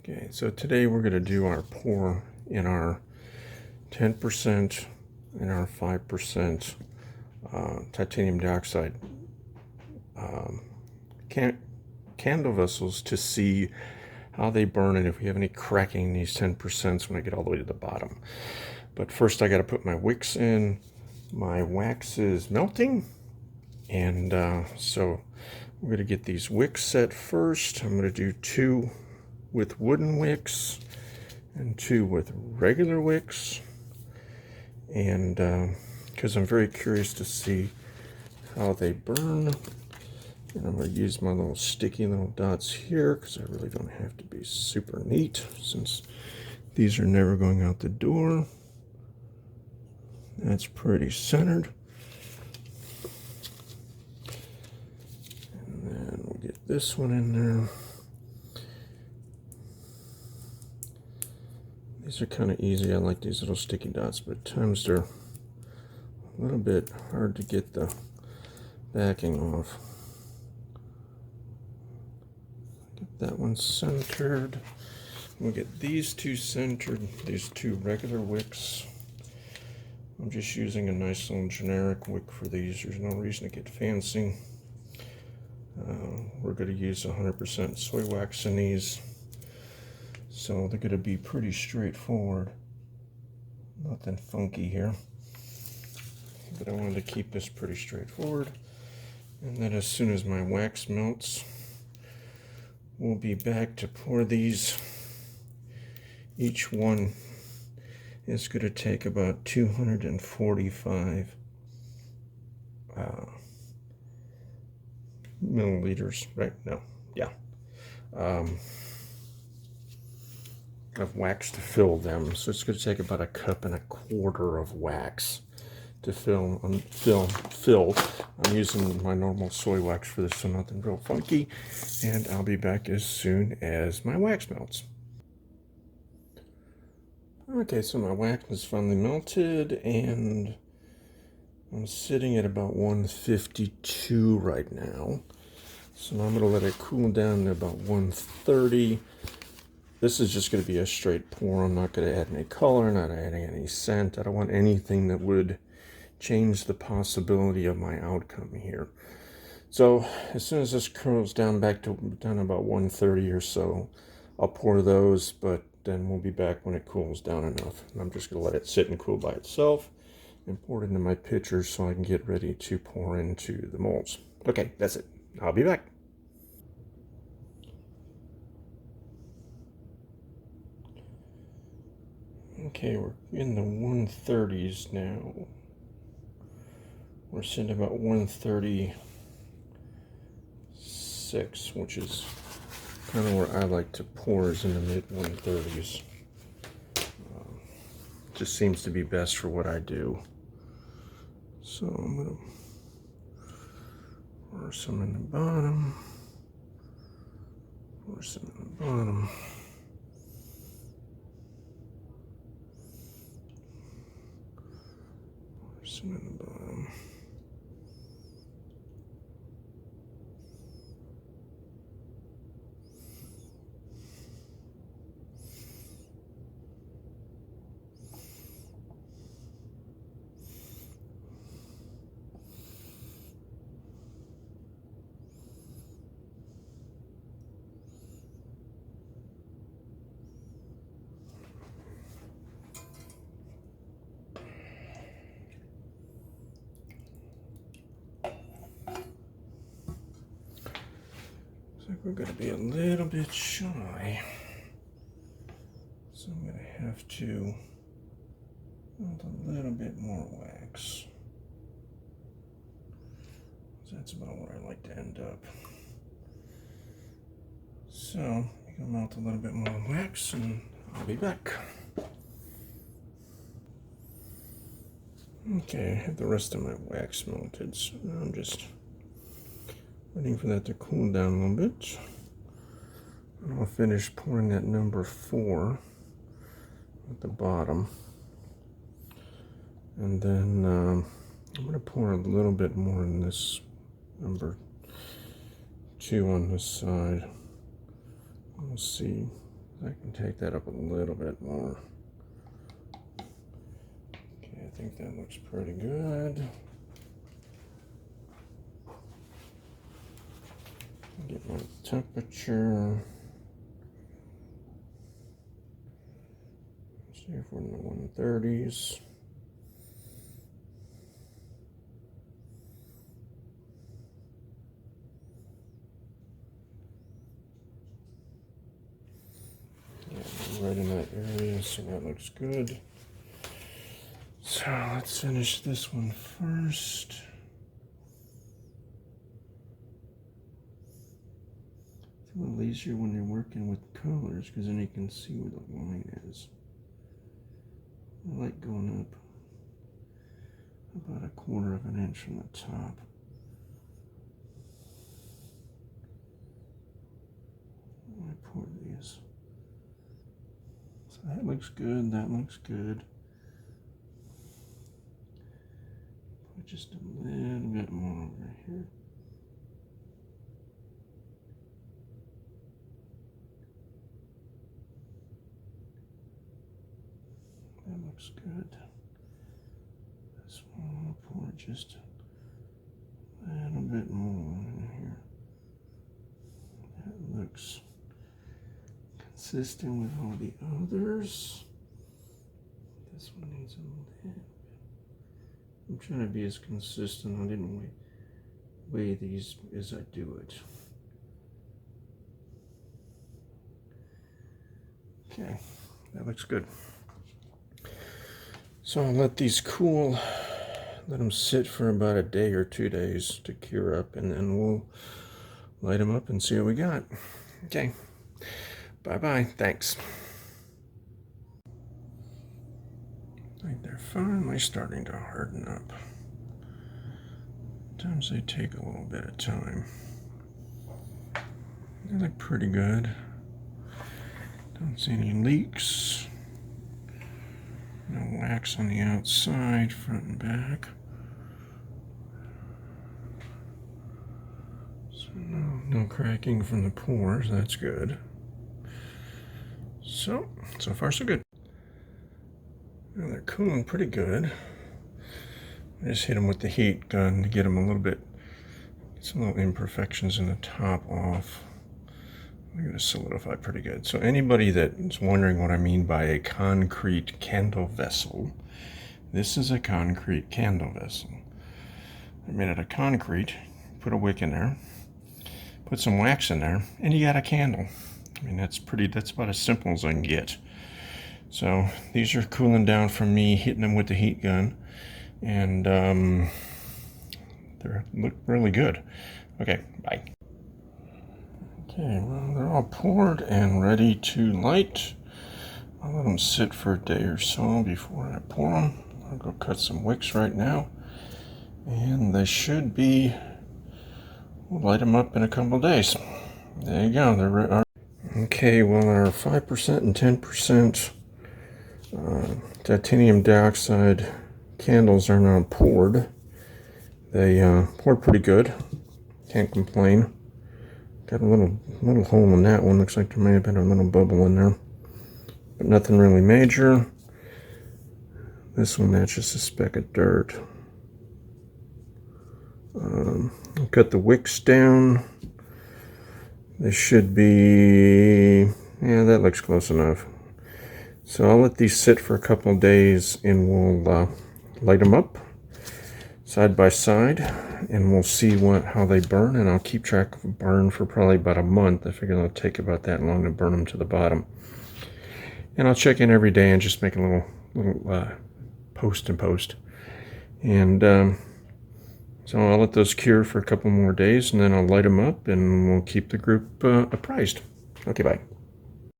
Okay, so today we're going to do our pour in our 10% and our 5% titanium dioxide candle vessels to see how they burn and if we have any cracking in these 10% when I get all the way to the bottom. But first I got to put my wicks in. My wax is melting, and so we're going to get these wicks set first. I'm going to do 2 with wooden wicks and 2 with regular wicks, and because I'm very curious to see how they burn. And I'm going to use my little sticky little dots here because I really don't have to be super neat since these are never going out the door. That's pretty centered. And then we'll get this one in there. These are kind of easy. I like these little sticky dots, but at times they're a little bit hard to get the backing off. Get that one centered. We'll get these 2 centered, these 2 regular wicks. I'm just using a nice little generic wick for these. There's no reason to get fancy. We're going to use 100% soy wax in these, so they're going to be pretty straightforward. Nothing funky here. But I wanted to keep this pretty straightforward. And then as soon as my wax melts, we'll be back to pour these. Each one is going to take about 245 milliliters, right? No, yeah. Of wax to fill them. So it's going to take about 1.25 cups of wax to fill. I'm using my normal soy wax for this, so nothing real funky. And I'll be back as soon as my wax melts. Okay, so my wax is finally melted, and I'm sitting at about 152 right now. So now I'm going to let it cool down to about 130. This is just going to be a straight pour. I'm not going to add any color, not adding any scent. I don't want anything that would change the possibility of my outcome here. So as soon as this cools down down about 130 or so, I'll pour those, but then we'll be back when it cools down enough. And I'm just going to let it sit and cool by itself and pour it into my pitcher so I can get ready to pour into the molds. Okay, that's it. I'll be back. Okay, we're in the 130s now. We're sitting about 136, which is kind of where I like to pour, is in the mid 130s. Just seems to be best for what I do. So I'm going to pour some in the bottom, pour some in the bottom. Some in the bottom. Looks like we're going to be a little bit shy, so I'm going to have to add a little bit more wax. That's about where I like to end up. So I'm going to melt a little bit more wax, and I'll be back. Okay, I have the rest of my wax melted, so now I'm just waiting for that to cool down a little bit. And I'll finish pouring that number 4 at the bottom. And then I'm going to pour a little bit more in this number 2 on this side. We'll see. I can take that up a little bit more. Okay, I think that looks pretty good. Get my temperature. See if we're in the 130s. Yeah, right in that area, so that looks good. So let's finish this one first. It's a little easier when you're working with colors because then you can see where the line is. I like going up about 1/4 of an inch from the top. I pour these. So that looks good, that looks good. Put just a little bit more over here. That looks good. This one I'll pour just a little bit more in here. That looks consistent with all the others. This one needs a little bit. I'm trying to be as consistent. I didn't weigh these as I do it. Okay, that looks good. So I'll let these cool, let them sit for about a day or 2 days to cure up, and then we'll light them up and see what we got. Okay, bye-bye, thanks. I think they're finally starting to harden up. Sometimes they take a little bit of time. They look pretty good. Don't see any leaks. No wax on the outside, front and back. So no cracking from the pores, that's good. So far so good. Well, they're cooling pretty good. I just hit them with the heat gun to get them a little bit, some little imperfections in the top off. They're going to solidify pretty good. So anybody that's wondering what I mean by a concrete candle vessel, this is a concrete candle vessel. They're made out of concrete. Put a wick in there, put some wax in there, and you got a candle. I mean, that's about as simple as I can get. So these are cooling down from me hitting them with the heat gun, and they look really good. Okay, bye. Okay, well, they're all poured and ready to light. I'll let them sit for a day or so before I pour them. I'll go cut some wicks right now, and they should be, we'll light them up in a couple of days. There you go. They're okay, well, our 5% and 10% titanium dioxide candles are now poured. They poured pretty good. Can't complain. Got a little hole in that one. Looks like there may have been a little bubble in there, but nothing really major. This one, that's just a speck of dirt. I'll cut the wicks down. They should be, yeah, that looks close enough. So I'll let these sit for a couple of days, and we'll light them up side by side, and we'll see how they burn, and I'll keep track of burn for probably about a month. I figure it'll take about that long to burn them to the bottom. And I'll check in every day and just make a little post. And so I'll let those cure for a couple more days, and then I'll light them up, and we'll keep the group apprised. Okay, bye.